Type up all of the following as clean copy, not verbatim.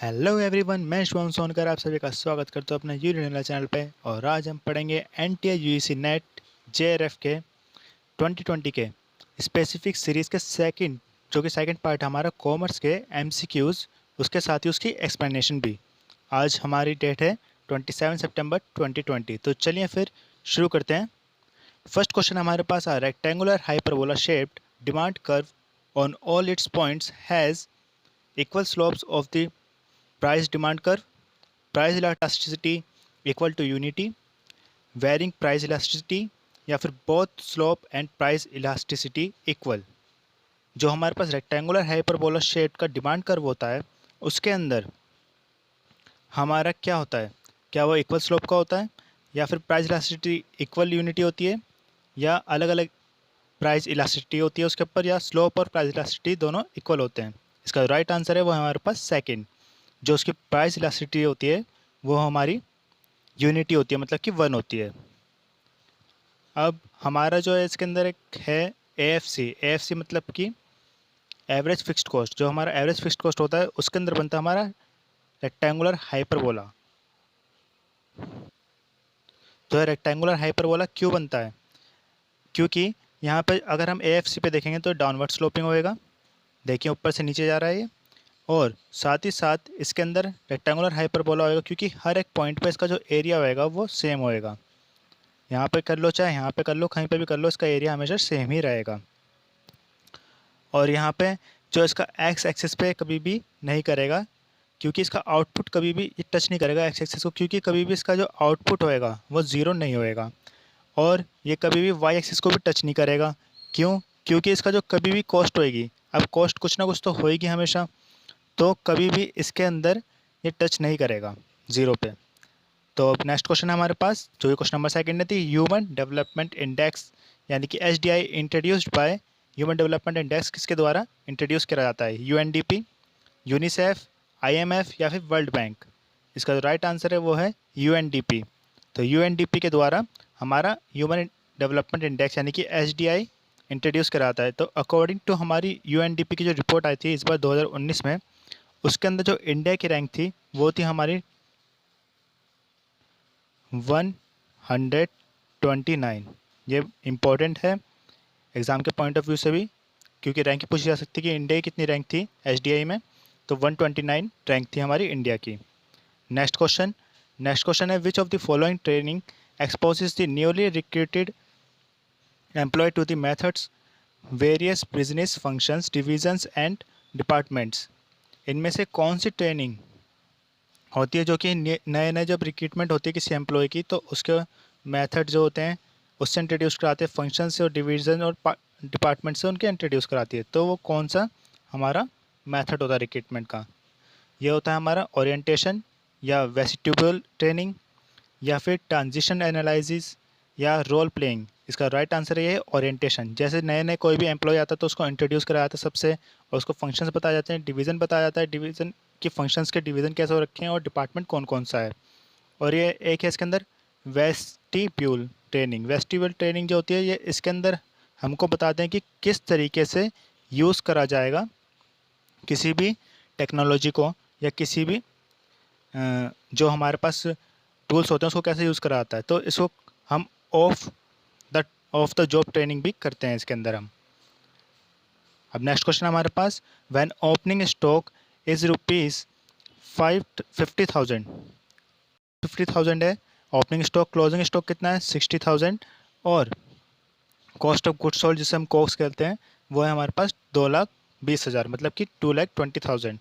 Hello everyone, मैं शुभम सोनकर आप सभी का स्वागत करता हूँ अपने यूट्यूब चैनल पे। और आज हम पढ़ेंगे एनटीए यूजीसी नेट जेआरएफ के 2020 के स्पेसिफिक सीरीज़ के सेकंड पार्ट हमारा कॉमर्स के एमसीक्यूज़, उसके साथ ही उसकी एक्सप्लेनेशन भी। आज हमारी डेट है 27 सितंबर 2020। तो चलिए फिर शुरू करते हैं। फर्स्ट क्वेश्चन हमारे पास a rectangular hyperbola shaped demand curve on all its points has equal slopes of the price demand curve, price elasticity equal to unity, varying price elasticity या फिर both slope and price elasticity equal। जो हमारे पास rectangular hyperbola shape का demand curve होता है उसके अंदर हमारा क्या होता है, क्या वो इक्वल स्लोप का होता है या फिर प्राइस इलास्टिसिटी इक्वल यूनिटी होती है या अलग अलग प्राइस इलास्टिसिटी होती है उसके ऊपर, या स्लोप और प्राइस इलास्टिसिटी दोनों इक्वल होते हैं। इसका राइट आंसर है वो हमारे पास सेकंड। जो उसकी प्राइस इलास्टिसिटी होती है वो हमारी यूनिटी होती है, मतलब कि 1 होती है। अब हमारा जो है इसके अंदर एक है एएफसी मतलब कि एवरेज फिक्स्ड कॉस्ट। जो हमारा एवरेज फिक्स्ड कॉस्ट होता है उसके अंदर बनता है हमारा रेक्टेंगुलर हाइपरबोला। तो रेक्टेंगुलर हाइपरबोला क्यों बनता है? क्योंकि यहाँ पे अगर हम एएफसी पे देखेंगे तो डाउनवर्ड स्लोपिंग होएगा, देखिए ऊपर से नीचे जा रहा है ये। और साथ ही साथ इसके अंदर रेक्टेंगुलर हाइपरबोला होएगा क्योंकि हर एक पॉइंट पे इसका जो एरिया होएगा वो सेम होएगा। यहाँ पे कर लो चाहे यहाँ पे कर लो, कहीं पे भी कर लो, इसका एरिया हमेशा सेम ही रहेगा। और यहाँ पे जो इसका एक्स एक्सिस पे कभी भी नहीं करेगा, क्योंकि इसका आउटपुट कभी भी ये टच नहीं करेगा एक्स एक्सिस को, क्योंकि कभी भी इसका जो आउटपुट होएगा वो ज़ीरो नहीं होएगा। और ये कभी भी वाई एक्सिस को भी टच नहीं करेगा। क्यों? क्योंकि इसका जो कभी भी कॉस्ट होएगी, अब कॉस्ट कुछ ना कुछ तो होएगी हमेशा, तो कभी भी इसके अंदर ये टच नहीं करेगा ज़ीरो पे। तो अब नेक्स्ट क्वेश्चन है हमारे पास, जो क्वेश्चन नंबर सेकंड थी, ह्यूमन डेवलपमेंट इंडेक्स यानी कि HDI introduced by human development index किसके द्वारा इंट्रोड्यूस किया जाता है? यूएनडीपी, यूनिसेफ, आईएमएफ या फिर वर्ल्ड बैंक? इसका जो राइट आंसर है वो है यूएनडीपी। तो यूएनडीपी के द्वारा हमारा ह्यूमन डेवलपमेंट इंडेक्स यानी कि एचडीआई इंट्रोड्यूस करा जाता है। तो अकॉर्डिंग टू हमारी यूएनडीपी की जो रिपोर्ट आई थी इस बार 2019 में, उसके अंदर जो इंडिया की रैंक थी वो थी हमारी 129। ये इम्पोर्टेंट है एग्ज़ाम के पॉइंट ऑफ व्यू से भी, क्योंकि रैंक पूछी जा सकती है कि इंडिया की कितनी रैंक थी एचडीआई में। तो 129 रैंक थी हमारी इंडिया की। नेक्स्ट क्वेश्चन है, which of the following training exposes the newly recruited employee to the methods various business functions divisions and departments? इनमें से कौन सी ट्रेनिंग होती है जो कि नए नए जब रिक्रूटमेंट होती है किसी एम्प्लॉय की, तो उसके मेथड जो होते हैं उससे इंट्रोड्यूस कराते हैं, फंक्शन से और डिवीज़न और डिपार्टमेंट से उनके इंट्रोड्यूस कराती है। तो वो कौन सा हमारा मेथड होता है रिक्रूटमेंट का? ये होता है हमारा ओरिएंटेशन या वेस्टिब्यूल ट्रेनिंग या फिर ट्रांजिशन एनालिसिस या रोल प्लेइंग? इसका राइट आंसर ये है ओरिएंटेशन। जैसे नए नए कोई भी एम्प्लॉय आता है तो उसको इंट्रोड्यूस कराया जाता है सबसे, और उसको फंक्शंस बताए जाते हैं, डिवीज़न बताया जाता है, डिवीज़न कि फंक्शंस के डिवीज़न कैसे हो रखे हैं और डिपार्टमेंट कौन कौन सा है। और ये एक है इसके अंदर वेस्टिब्यूल ट्रेनिंग। वेस्टिब्यूल ट्रेनिंग जो होती है ये इसके अंदर हमको बताते हैं कि किस तरीके से यूज़ करा जाएगा किसी भी टेक्नोलॉजी को, या किसी भी जो हमारे पास टूल्स होते हैं उसको कैसे यूज़ करा जाता है। तो इसको हम ऑफ द जॉब ट्रेनिंग भी करते हैं इसके अंदर हम। अब नेक्स्ट क्वेश्चन हमारे पास, when opening stock is rupees 50,000 है ओपनिंग स्टॉक, क्लोजिंग स्टॉक कितना है 60,000, और कॉस्ट ऑफ गुड्स सोल्ड जिसे हम कॉक्स कहते हैं वो है हमारे पास 2,20,000, मतलब कि 2,20,000।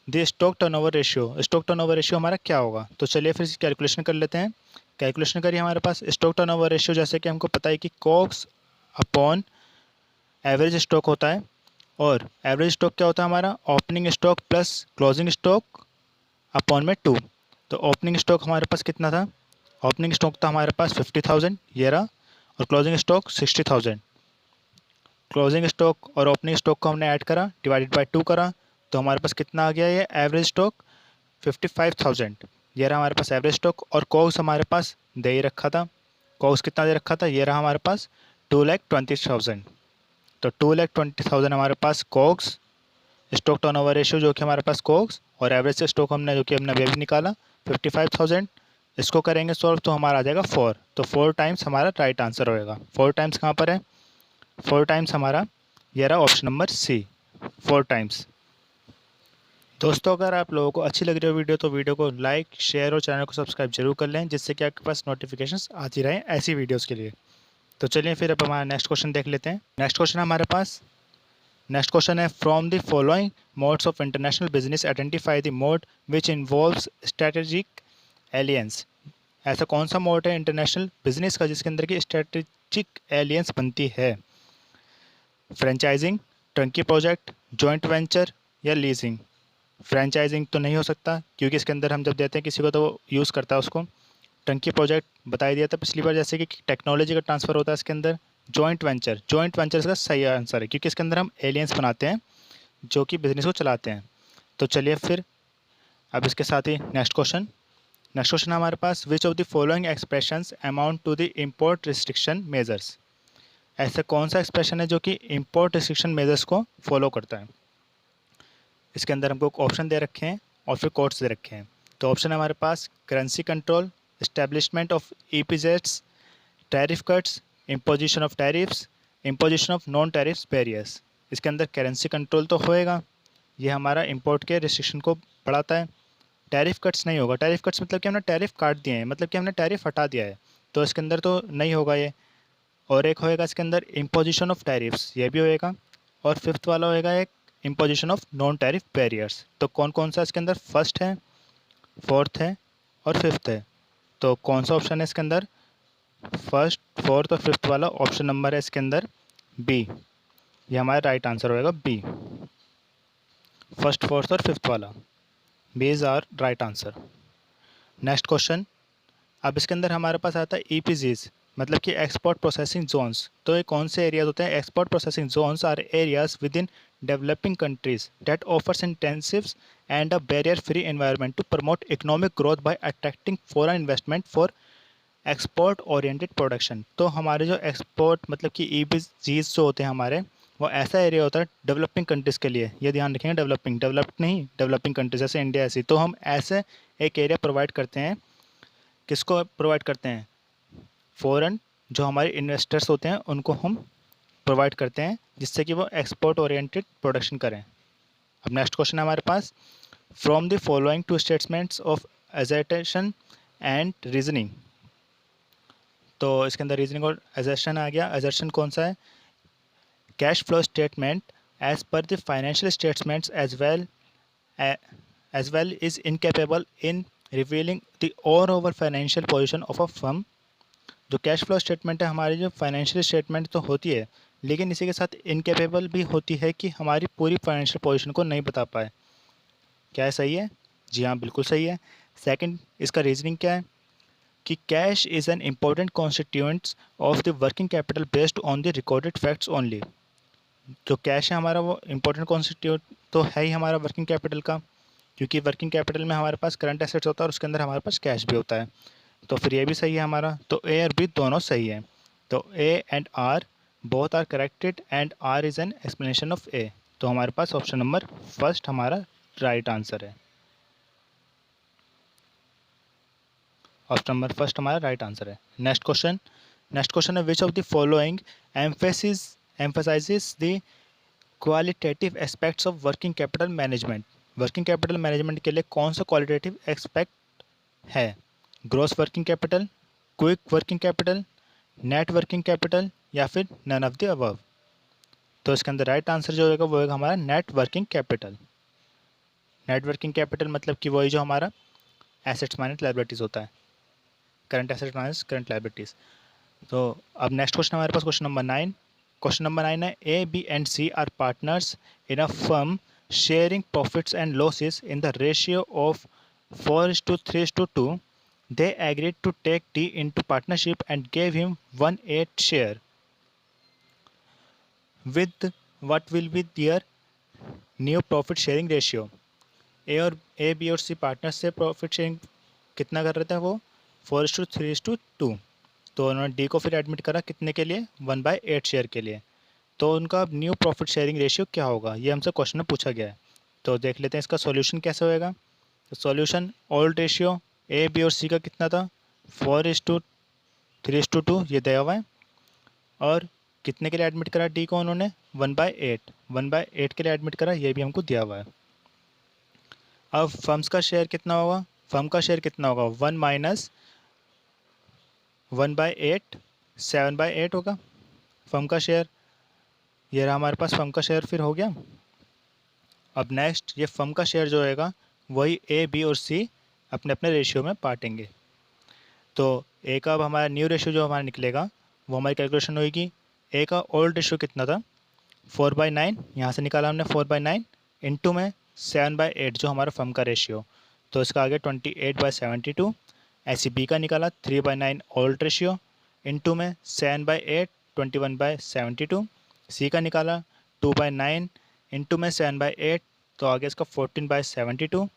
The stock turnover ratio, stock turnover ratio हमारा क्या होगा? तो चलिए फिर इसकी कैलकुलेशन कर लेते हैं। कैलकुलेशन करिए हमारे पास स्टॉक टर्नओवर रेशियो, जैसे कि हमको पता है कि कॉक्स अपॉन एवरेज स्टॉक होता है। और एवरेज स्टॉक क्या होता है हमारा? Opening stock plus closing stock upon में 2। तो ओपनिंग स्टॉक हमारे पास कितना था? ओपनिंग स्टॉक था हमारे पास 50,000 ये रहा, और क्लोजिंग स्टॉक 60,000। क्लोजिंग स्टॉक और ओपनिंग स्टॉक को हमने ऐड करा, डिवाइडेड बाय 2 करा, तो हमारे पास कितना आ गया? ये एवरेज स्टॉक 55,000 ये रहा हमारे पास एवरेज स्टॉक। और कॉग्स हमारे पास दे ही रखा था, कॉग्स कितना दे रखा था? ये रहा हमारे पास 2,20,000। तो 2,20,000 हमारे पास कॉग्स स्टॉक टर्नओवर रेशियो जो कि हमारे पास कोक्स, और एवरेज से स्टॉक हमने जो कि हमने अभी निकाला 55,000, इसको करेंगे सॉल्व तो हमारा आ जाएगा 4। तो 4 टाइम्स हमारा राइट आंसर होएगा। 4 टाइम्स कहाँ पर है? 4 टाइम्स हमारा ये रहा ऑप्शन नंबर सी, 4 टाइम्स। दोस्तों अगर आप लोगों को अच्छी लग रही हो वीडियो तो वीडियो को लाइक, शेयर और चैनल को सब्सक्राइब जरूर कर लें, जिससे कि आपके पास नोटिफिकेशंस आती रहें ऐसी वीडियोस के लिए। तो चलिए फिर अब हमारा नेक्स्ट क्वेश्चन देख लेते हैं। नेक्स्ट क्वेश्चन हमारे पास, नेक्स्ट क्वेश्चन है from the following modes of international business identify the mode which involves strategic aliens. ऐसा कौन सा मोड है इंटरनेशनल बिजनेस का जिसके अंदर की स्ट्रेटेजिक एलियंस बनती है? Franchising, Turkey project, joint venture या लीजिंग। फ्रेंचाइजिंग तो नहीं हो सकता क्योंकि इसके अंदर हम जब देते हैं किसी को तो वो यूज़ करता है उसको। टंकी प्रोजेक्ट बता दिया था पिछली बार जैसे कि टेक्नोलॉजी का ट्रांसफ़र होता है इसके अंदर। जॉइंट वेंचर, जॉइंट वेंचर इसका सही आंसर है क्योंकि इसके अंदर हम एलियंस बनाते हैं जो कि बिजनेस को चलाते हैं। तो चलिए फिर अब इसके साथ ही नेक्स्ट क्वेश्चन हमारे पास, which of the following expressions amount to the import restriction measures. ऐसा कौन सा एक्सप्रेशन है जो कि इम्पोर्ट रिस्ट्रिक्शन मेजर्स को फॉलो करता है? इसके अंदर हमको ऑप्शन दे रखे हैं और फिर कोड्स दे रखे हैं। तो ऑप्शन है हमारे पास currency control, establishment of EPZs, tariff cuts, imposition of tariffs, imposition of non tariffs barriers. इसके अंदर करेंसी कंट्रोल तो होएगा, ये हमारा इंपोर्ट के रिस्ट्रिक्शन को बढ़ाता है। टैरिफ कट्स नहीं होगा, टैरिफ कट्स मतलब कि हमने टैरिफ काट दिए हैं, मतलब कि हमने टैरिफ हटा दिया है, तो इसके अंदर तो नहीं होगा ये। और एक होएगा इसके अंदर इम्पोजिशन ऑफ टैरिफ्स, ये भी होएगा। और फिफ्थ वाला होएगा एक imposition of non tariff barriers. तो कौन कौन सा इसके अंदर फर्स्ट है, फोर्थ है और फिफ्थ है? तो कौन सा ऑप्शन है इसके अंदर? फर्स्ट, फोर्थ और फिफ्थ वाला ऑप्शन नंबर है इसके अंदर बी, ये हमारा राइट आंसर होएगा बी। फर्स्ट, फोर्थ और फिफ्थ वाला B is our right answer. Next question, अब इसके अंदर हमारे पास आता है ईपीजीज, मतलब कि एक्सपोर्ट प्रोसेसिंग जोन्स। तो ये कौन से एरियाज होते हैं? Export processing zones are areas within developing countries that offers incentives and a barrier free environment to promote economic growth by attracting foreign investment for export oriented production. तो हमारे जो export मतलब कि ईपीजीज जो होते हैं हमारे, वो ऐसा एरिया होता है डेवलपिंग कंट्रीज़ के लिए, ये ध्यान रखेंगे, डेवलप्ड नहीं, डेवलपिंग कंट्रीज जैसे इंडिया ऐसी। तो हम ऐसे एक एरिया प्रोवाइड करते हैं, किसको प्रोवाइड करते हैं? फॉरेन जो हमारे इन्वेस्टर्स होते हैं उनको हम प्रोवाइड करते हैं, जिससे कि वो एक्सपोर्ट ओरिएंटेड प्रोडक्शन करें। अब नेक्स्ट क्वेश्चन है हमारे पास, from the following two statements of assertion and reasoning. तो इसके अंदर रीजनिंग और एजर्शन आ गया। एजर्शन कौन सा है? Cash flow statement as per the financial statements as well is incapable in revealing the overall financial position of a firm. जो cash flow statement है हमारी, जो फाइनेंशियल स्टेटमेंट तो होती है, लेकिन इसी के साथ इनकेपेबल भी होती है कि हमारी पूरी फाइनेंशियल पोजीशन को नहीं बता पाए। क्या है सही है? जी हाँ, बिल्कुल सही है। सेकंड, इसका रीजनिंग क्या है कि cash is an important constituents of the working capital based on the recorded facts only. जो कैश है हमारा वो इम्पोर्टेंट कॉन्स्टिट्यूट तो है ही हमारा वर्किंग कैपिटल का, क्योंकि वर्किंग कैपिटल में हमारे पास करंट एसेट्स होता है और उसके अंदर हमारे पास कैश भी होता है। तो फिर ये भी सही है हमारा, तो ए और बी दोनों सही है। तो A and R both are corrected and R is an explanation of A. तो हमारे पास ऑप्शन नंबर फर्स्ट हमारा राइट आंसर है। ऑप्शन नंबर फर्स्ट हमारा राइट आंसर है। नेक्स्ट क्वेश्चन है, which of the following emphasises the qualitative aspects of working capital management. Working capital management के लिए कौन सा क्वालिटेटिव एस्पेक्ट है? Gross working capital, quick working capital, net working capital या फिर नन ऑफ द अबव। तो इसके अंदर राइट आंसर जो होगा वो होगा हमारा net working capital. Net working capital मतलब कि वही जो हमारा एसेट्स माइनस लायबिलिटीज़ होता है, current assets minus current liabilities. तो अब नेक्स्ट क्वेश्चन हमारे पास क्वेश्चन नंबर 9। क्वेश्चन नंबर 9 है, A B and C are partners in a firm sharing profits and losses in the ratio of 4:3:2. They agreed to take D into partnership and gave him 1/8 share. With what will be their new profit sharing ratio? A B और C partner से profit sharing कितना कर रहे थे वो? 4:3:2। तो उन्होंने D को फिर एडमिट करा कितने के लिए? 1/8 शेयर के लिए। तो उनका न्यू प्रॉफिट शेयरिंग रेशियो क्या होगा, ये हमसे क्वेश्चन में पूछा गया है। तो देख लेते हैं इसका सॉल्यूशन कैसे होएगा। तो solution old ratio A B और सी का कितना था, 4:3:2 ये दिया हुआ है। और कितने के लिए एडमिट करा डी को उन्होंने, 1/8, 1/8 के लिए एडमिट करा, ये भी हमको दिया हुआ है। अब फर्म्स का शेयर कितना होगा, फर्म का शेयर कितना होगा, 1 माइनस 1/8, 7/8 होगा फर्म का शेयर। ये रहा हमारे पास फर्म का शेयर फिर हो गया। अब नेक्स्ट ये फर्म का शेयर जो होएगा वही ए बी और सी अपने अपने रेशियो में बांटेंगे। तो ए का अब हमारा न्यू रेशियो जो हमारा निकलेगा वो हमारी कैलकुलेशन होगी। ए का ओल्ड रेशियो कितना था, 4/9, यहाँ से निकाला हमने 4/9 इंटू में 7/8 जो हमारा फर्म का रेशियो, तो इसका आ गया 28/72। ऐसे बी का निकाला 3/9 ओल्ड रेशियो इंटू में 7/8 21/72। सी का निकाला 2/9 इंटू में 7/8, तो आ गया इसका 14/72।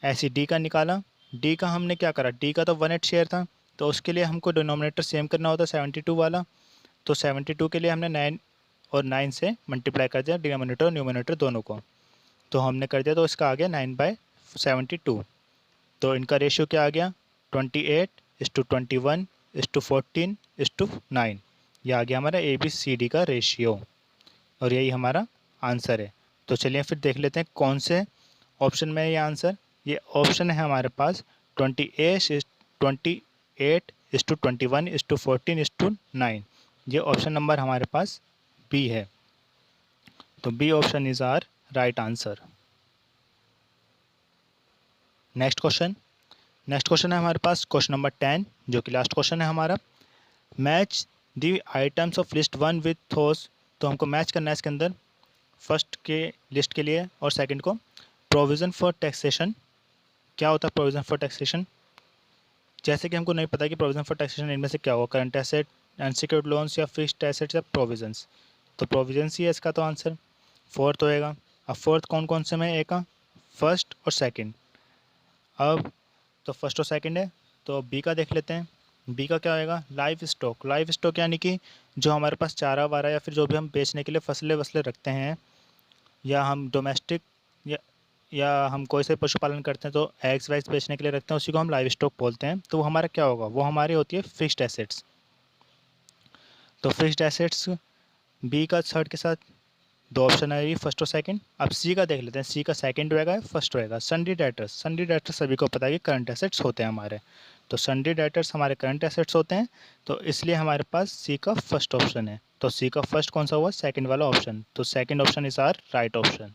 ऐसे डी का निकाला, डी का हमने क्या करा, डी का तो 1/8 शेयर था, तो उसके लिए हमको डिनोमिनेटर सेम करना होता है 72 वाला। तो 72 के लिए हमने 9 और 9 से मल्टीप्लाई कर दिया डिनोमिनेटर और न्यूमिनेटर दोनों को, तो हमने कर दिया, तो इसका आ गया 9/72। तो इनका रेशियो क्या आ गया, 28:21:14:9, यह आ गया हमारा ए बी सी डी का रेशियो, और यही हमारा आंसर है। तो चलिए फिर देख लेते हैं कौन से ऑप्शन में है ये आंसर। ये ऑप्शन है हमारे पास 28:21:14:9, ये ऑप्शन नंबर हमारे पास बी है। तो B option is our right answer. Next question है हमारे पास क्वेश्चन नंबर 10, जो कि लास्ट क्वेश्चन है हमारा। Match the items of list 1 with those, तो हमको मैच करना है इसके अंदर फर्स्ट के लिस्ट के लिए और सेकंड को। प्रोविज़न फॉर टैक्सेशन, क्या होता है प्रोविज़न फॉर टैक्सेशन, जैसे कि हमको नहीं पता कि प्रोविज़न फॉर टैक्सेशन इनमें से क्या होगा, करंट एसेट, अनसिक्योर्ड लोन्स या फिक्स्ड एसेट्स या प्रोविजंस। तो प्रोविजंस ही है इसका तो आंसर, फोर्थ होएगा। अब फोर्थ कौन कौन से में, ए का फर्स्ट और सेकंड। अब तो फर्स्ट और सेकंड है, तो बी का देख लेते हैं। बी का क्या होएगा, लाइव स्टॉक। लाइव स्टॉक यानी कि जो हमारे पास चारा वारा या फिर जो भी हम बेचने के लिए फसलें वसलें रखते हैं, या हम डोमेस्टिक या हम कोई से पशुपालन करते हैं तो एग्स वैग्स बेचने के लिए रखते हैं, उसी को हम लाइव स्टॉक बोलते हैं। तो वो हमारा क्या होगा, वो हमारी होती है फिक्स्ड एसेट्स। तो फिक्स्ड एसेट्स बी का थर्ड के साथ दो ऑप्शन है, फर्स्ट और सेकंड। अब सी का देख लेते हैं, सी का सेकंड होएगा फर्स्ट होएगा। सन्डी डेटर्स, सन्डी डेटर्स सभी को पता है कि करंट एसेट्स होते हैं हमारे, तो सन्डी डेटर्स हमारे करंट एसेट्स होते हैं, तो इसलिए हमारे पास सी का फर्स्ट ऑप्शन है। तो सी का फर्स्ट कौन सा हुआ, सेकंड वाला ऑप्शन, तो second option is our right option.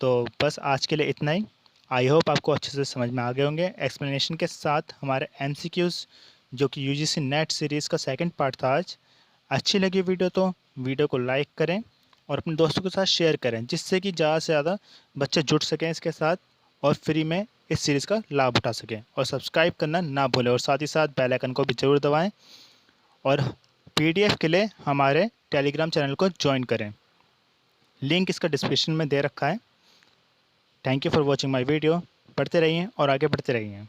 तो बस आज के लिए इतना ही। आई होप आपको अच्छे से समझ में आ गए होंगे। एक्सप्लेनेशन के साथ हमारे MCQs जो कि UGC नेट सीरीज़ का सेकंड पार्ट था आज। अच्छी लगी वीडियो तो वीडियो को लाइक करें और अपने दोस्तों के साथ शेयर करें, जिससे कि ज़्यादा से ज़्यादा बच्चे जुड़ सकें इसके साथ और फ्री में इस सीरीज़ का लाभ उठा सकें। और सब्सक्राइब करना ना भूलें और साथ ही साथ बेल आइकन को भी ज़रूर दबाएँ। और PDF के लिए हमारे टेलीग्राम चैनल को ज्वाइन करें, लिंक इसका डिस्क्रिप्शन में दे रखा है। Thank you for watching my video. पढ़ते रहिए और आगे बढ़ते रहिए।